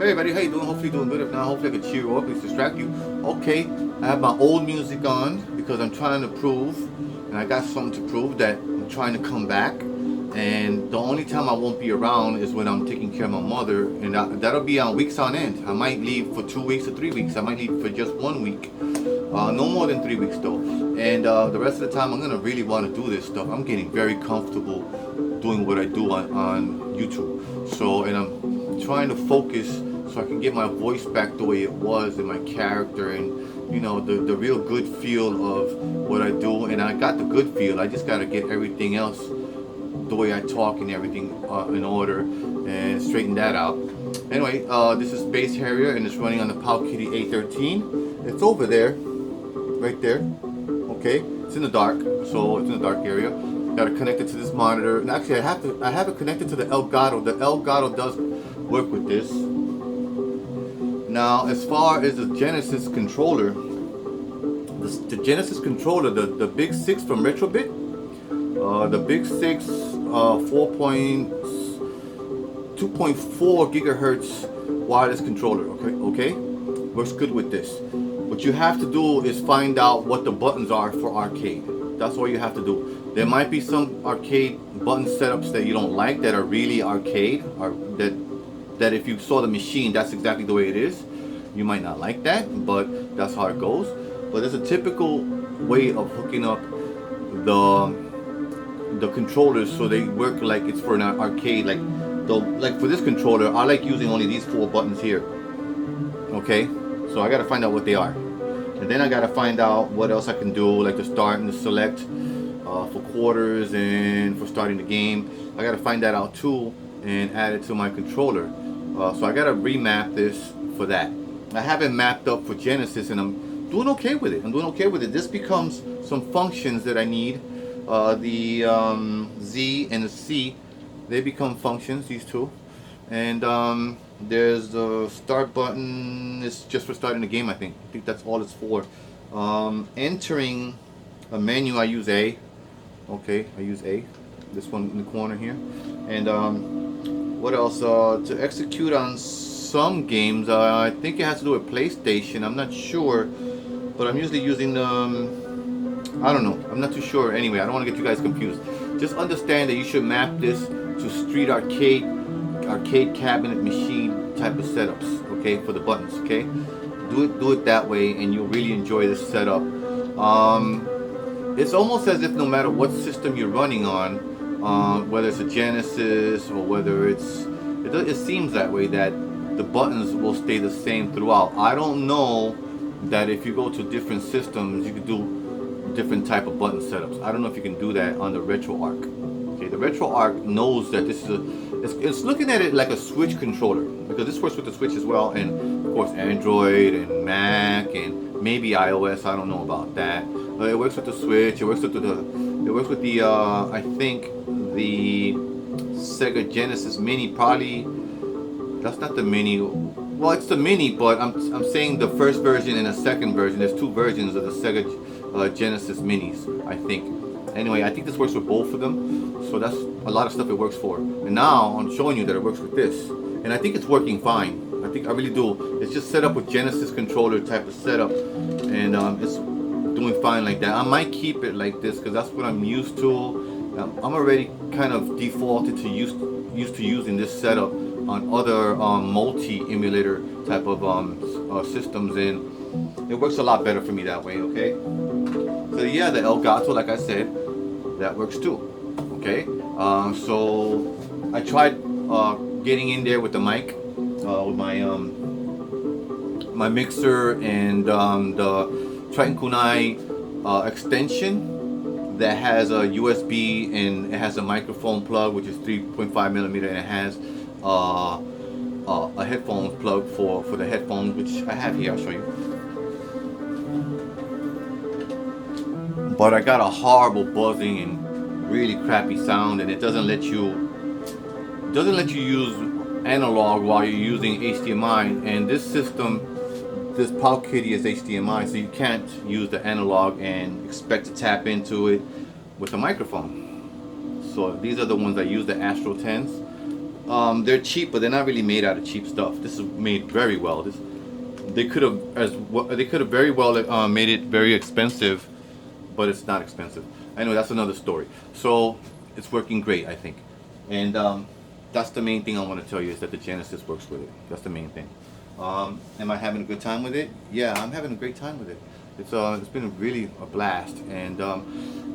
Hey everybody, how you doing? Hopefully you're doing good. If not, hopefully I can cheer you up, at least distract you. Okay, I have my old music on because I'm trying to prove, and I got something to prove, that I'm trying to come back. And the only time I won't be around is when I'm taking care of my mother, and that'll be on weeks on end. I might leave for 2 weeks or 3 weeks. I might leave for just 1 week. No more than 3 weeks though. And the rest of the time I'm gonna really want to do this stuff. I'm getting very comfortable doing what I do on YouTube. So, and I'm trying to focus so I can get my voice back the way it was, and my character, and you know, the real good feel of what I do. And I got the good feel. I just got to get everything else, the way I talk and everything, in order, and straighten that out. Anyway, this is Space Harrier, and it's running on the PowkiddyA13. It's over there, right there. Okay, it's in the dark, so it's in the dark area. Got to connect it to this monitor, and actually I have it connected to the Elgato. The Elgato does work with this. Now, as far as the Genesis controller, the Genesis controller, the Big 6 from Retrobit, the Big 6 2.4 gigahertz wireless controller, okay, works good with this. What you have to do is find out what the buttons are for arcade. That's all you have to do. There might be some arcade button setups that you don't like, that are really arcade, or that if you saw the machine, that's exactly the way it is. You might not like that, but that's how it goes. But there's a typical way of hooking up the controllers so they work like it's for an arcade. Like for this controller, I like using only these 4 buttons here. Okay, so I gotta find out what they are, and then I gotta find out what else I can do, like the start and the select for quarters and for starting the game. I gotta find that out too and add it to my controller. So I gotta remap this for that. I haven't mapped up for Genesis, and I'm doing okay with it. This becomes some functions that I need. The Z and the C, they become functions, these two. And there's the start button. It's just for starting the game, I think. That's all it's for. Entering a menu, I use A. Okay, I use A. This one in the corner here. And what else? To execute on some games, I think it has to do with PlayStation. I'm not sure, but I'm usually using I don't know. I'm not too sure. Anyway, I don't want to get you guys confused. Just understand that you should map this to street arcade cabinet machine type of setups. Okay, for the buttons. Okay, do it that way, and you'll really enjoy this setup. It's almost as if no matter what system you're running on, whether it's a Genesis or whether it seems that way, that the buttons will stay the same throughout. I don't know that if you go to different systems, you could do different type of button setups. I don't know if you can do that on the RetroArch. Okay, the RetroArch knows that this is it's looking at it like a Switch controller, because this works with the Switch as well, and of course Android and Mac and maybe iOS. I don't know about that. It works with the Switch. It works with the I think the Sega Genesis Mini. Probably that's not the Mini. Well, it's the Mini, but I'm saying the first version and the second version. There's 2 versions of the Sega Genesis Minis, I think. Anyway, I think this works with both of them, so that's a lot of stuff it works for. And now I'm showing you that it works with this, and I think it's working fine. I really do. It's just set up with Genesis controller type of setup, and it's doing fine like that. I might keep it like this because that's what I'm used to. I'm already kind of defaulted to used to using this setup on other multi-emulator type of systems, and it works a lot better for me that way. Okay, so yeah, the Elgato, like I said, that works too. Okay, so I tried getting in there with the mic, with my mixer and the Triton Kunai extension that has a USB, and it has a microphone plug which is 3.5 millimeter, and it has a headphone plug for the headphones, which I have here. I'll show you. But I got a horrible buzzing and really crappy sound, and it doesn't let you use analog while you're using HDMI. And this system, this Powkiddy is HDMI, so you can't use the analog and expect to tap into it with a microphone. So these are the ones I use, the Astro 10s. they're cheap, but they're not really made out of cheap stuff. This is made very well. They could have very well made it very expensive, but it's not expensive. Anyway, that's another story. So it's working great, I think, and that's the main thing I want to tell you, is that the Genesis works with it. That's the main thing. Am I having a good time with it? Yeah, I'm having a great time with it. It's been really a blast. And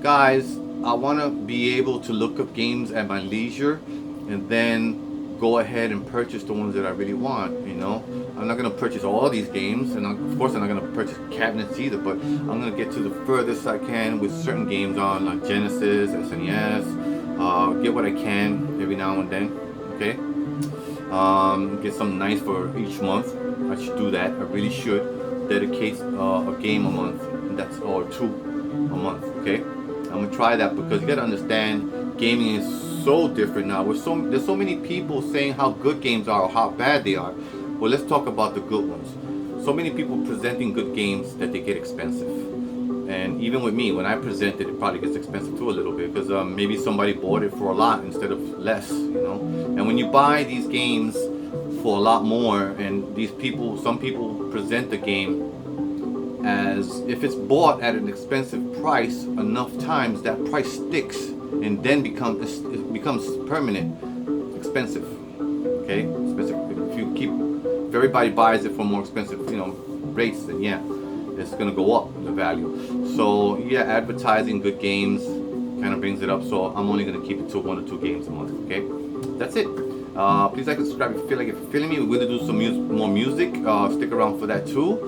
guys, I want to be able to look up games at my leisure, and then go ahead and purchase the ones that I really want. You know, I'm not gonna purchase all these games, and of course I'm not gonna purchase cabinets either. But I'm gonna get to the furthest I can with certain games on like Genesis, SNES. Get what I can every now and then. Okay. Get something nice for each month. I should do that. I really should dedicate a game a month, and that's or two a month. Okay, I'm gonna try that, because you gotta understand, gaming is so different now. There's so many people saying how good games are or how bad they are. Well, let's talk about the good ones. So many people presenting good games that they get expensive. And even with me, when I present it, it probably gets expensive too a little bit, because maybe somebody bought it for a lot instead of less, you know. And when you buy these games for a lot more, and some people present the game as if it's bought at an expensive price enough times, that price sticks and then it becomes permanent expensive. Okay, expensive. If everybody buys it for more expensive, rates, then yeah, it's gonna go up the value. So yeah, advertising good games kind of brings it up. So I'm only gonna keep it to 1 or 2 games a month. Okay, that's it. Please like and subscribe if you feel like you're feeling me. We're gonna do some more music. Stick around for that too,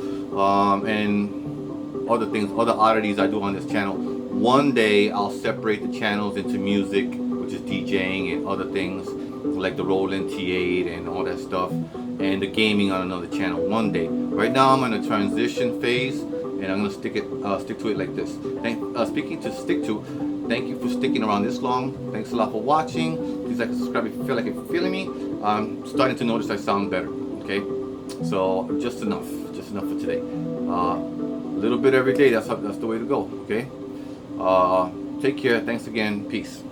and other things, other oddities I do on this channel. One day I'll separate the channels into music, which is DJing, and other things like the Roland T8 and all that stuff, and the gaming on another channel one day. Right now I'm in a transition phase, and I'm gonna stick to it like this. Speaking to stick to, thank you for sticking around this long. Thanks a lot for watching. Please like and subscribe if you feel like you're feeling me. I'm starting to notice I sound better. Okay, so just enough for today. A little bit every day. That's the way to go. Okay. Take care. Thanks again. Peace.